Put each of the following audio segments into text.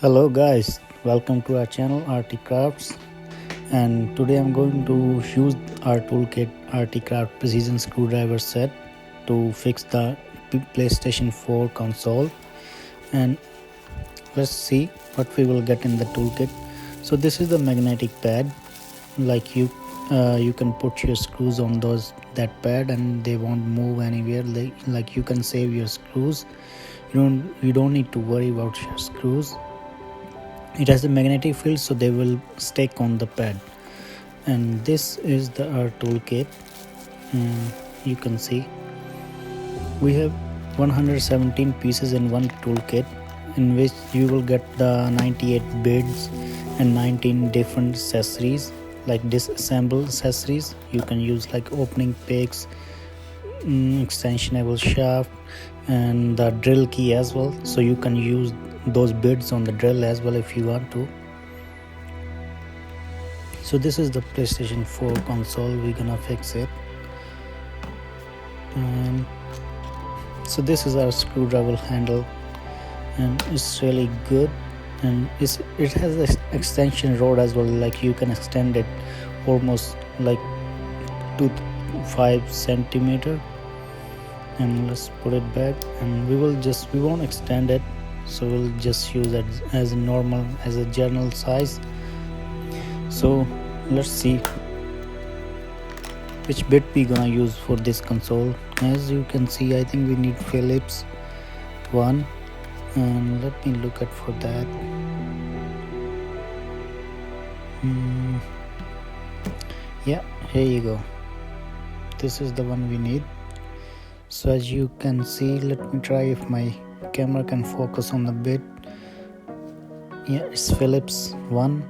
Hello guys, welcome to our channel RT Crafts, and today I'm going to use our toolkit RT Craft Precision Screwdriver set to fix the PlayStation 4 console. And let's see what we will get in the toolkit. So this is the magnetic pad. Like you can put your screws on that pad and they won't move anywhere. Like you can save your screws. You don't need to worry about your screws. It has a magnetic field, so they will stick on the pad. And this is our toolkit. You can see we have 117 pieces in one toolkit, in which you will get the 98 bits and 19 different accessories, like disassemble accessories. You can use like opening picks, extensionable shaft, and the drill key as well, so you can use those bits on the drill as well if you want to. So this is the PlayStation 4 console. We're gonna fix it. And so this is our screwdriver handle, and it's really good, and it has this extension rod as well. Like you can extend it almost like 2 to 5 centimeter. And let's put it back, and we won't extend it, so we'll just use it as normal, as a general size. So let's see which bit we gonna use for this console. As you can see, I think we need Phillips 1, and let me look at for that. Yeah, here you go. This is the one we need. So as you can see, let me try if my camera can focus on the bit. Yeah, it's Phillips 1,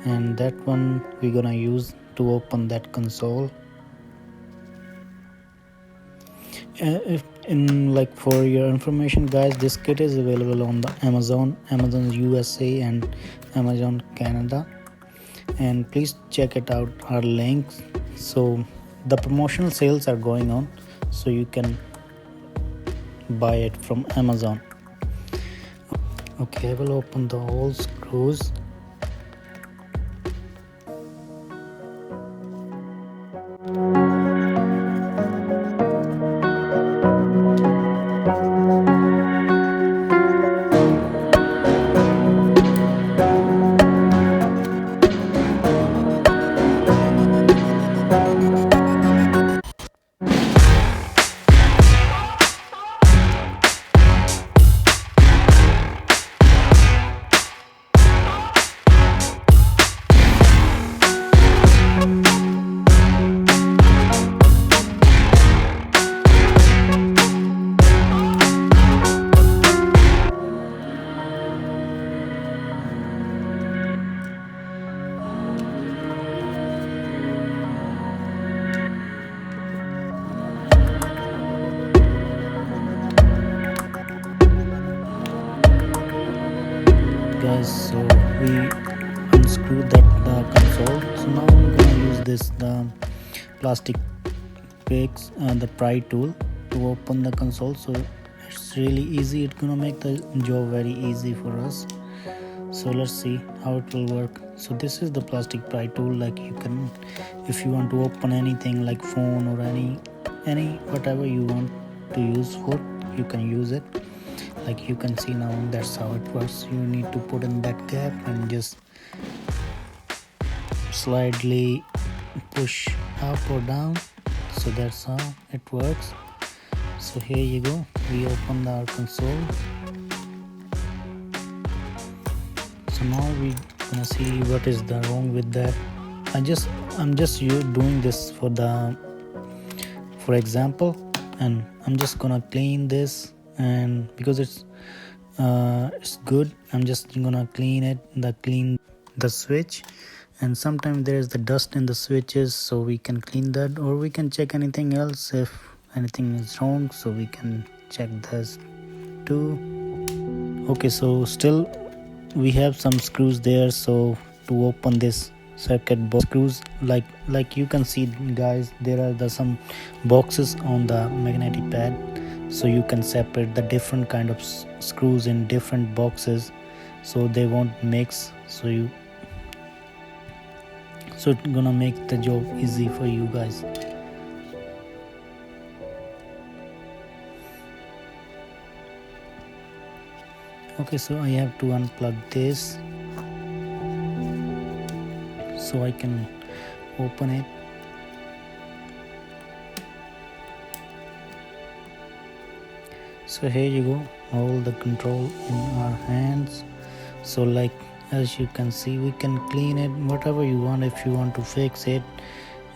and that one we're gonna use to open that console. Like for your information guys, this kit is available on the Amazon USA and Amazon Canada, and please check it out, our links. So the promotional sales are going on, so you can buy it from Amazon. Okay, I will open the whole screws. Guys, so we unscrewed the console. So now I'm gonna use the plastic picks and the pry tool to open the console. So it's really easy. It's gonna make the job very easy for us. So let's see how it will work. So this is the plastic pry tool. Like you can, if you want to open anything like phone or any whatever you want to use for, you can use it. Like you can see now, that's how it works. You need to put in that gap and just slightly push up or down. So that's how it works. So here you go, we open our console. So now we gonna see what is the wrong with that. I'm just doing this for example, and I'm just gonna clean this, and because it's good, I'm just gonna clean the switch. And sometimes there is the dust in the switches, so we can clean that, or we can check anything else if anything is wrong, so we can check this too. Okay, so still we have some screws there. So to open this circuit box, screws, like you can see guys, there are some boxes on the magnetic pad, so you can separate the different kind of screws in different boxes. so they won't mix. So it's gonna make the job easy for you guys. Okay, so I have to unplug this so I can open it. So here you go, all the control in our hands. So like as you can see, we can clean it whatever you want, if you want to fix it,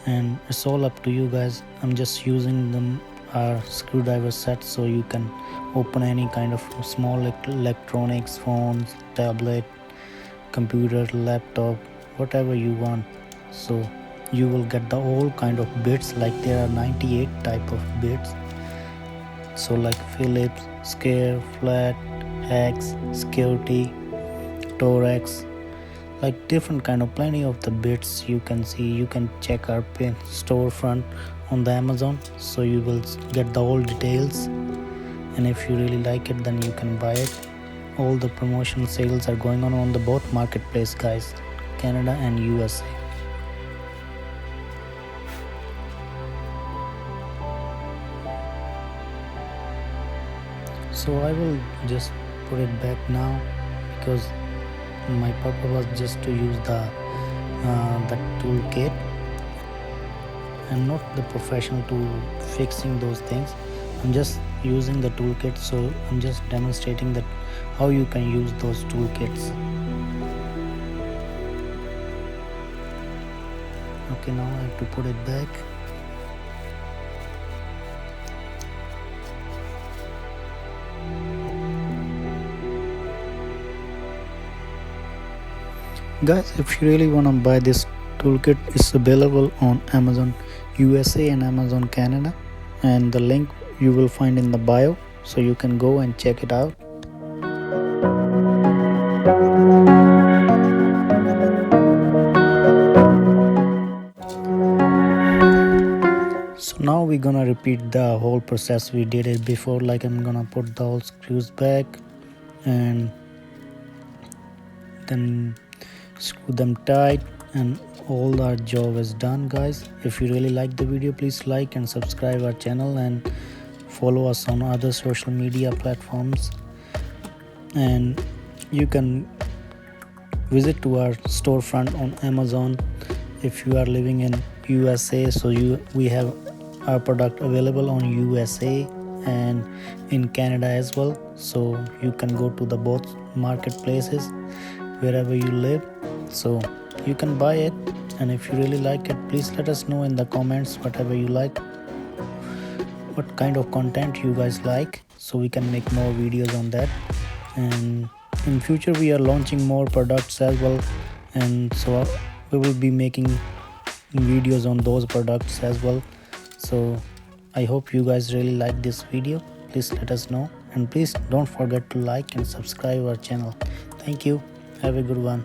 and it's all up to you guys. I'm just using our screwdriver set, so you can open any kind of small electronics, phones, tablet, computer, laptop, whatever you want. So you will get the all kind of bits, like there are 98 type of bits. So like Phillips, square, flat, hex, security, thorax, like different kind of plenty of the bits you can see. You can check our storefront on the Amazon, so you will get the all details, and if you really like it, then you can buy it. All the promotion sales are going on the both marketplace, guys, Canada and USA. So I will just put it back now, because my purpose was just to use the toolkit. I'm not the professional to fixing those things. I'm just using the toolkit, so I'm just demonstrating that how you can use those toolkits. Okay, now I have to put it back. Guys, if you really want to buy this toolkit, it's available on Amazon USA and Amazon Canada, and the link you will find in the bio, so you can go and check it out. So now we're gonna repeat the whole process we did it before. Like I'm gonna put the whole screws back and then screw them tight, and all our job is done, guys. If you really like the video, please like and subscribe our channel, and follow us on other social media platforms, and you can visit to our storefront on Amazon if you are living in USA. So we have our product available on USA and in Canada as well, so you can go to the both marketplaces wherever you live, so you can buy it. And if you really like it, please let us know in the comments whatever you like, what kind of content you guys like, so we can make more videos on that. And in future we are launching more products as well, and so we will be making videos on those products as well. So I hope you guys really like this video. Please let us know, and please don't forget to like and subscribe our channel. Thank you. Have a good one.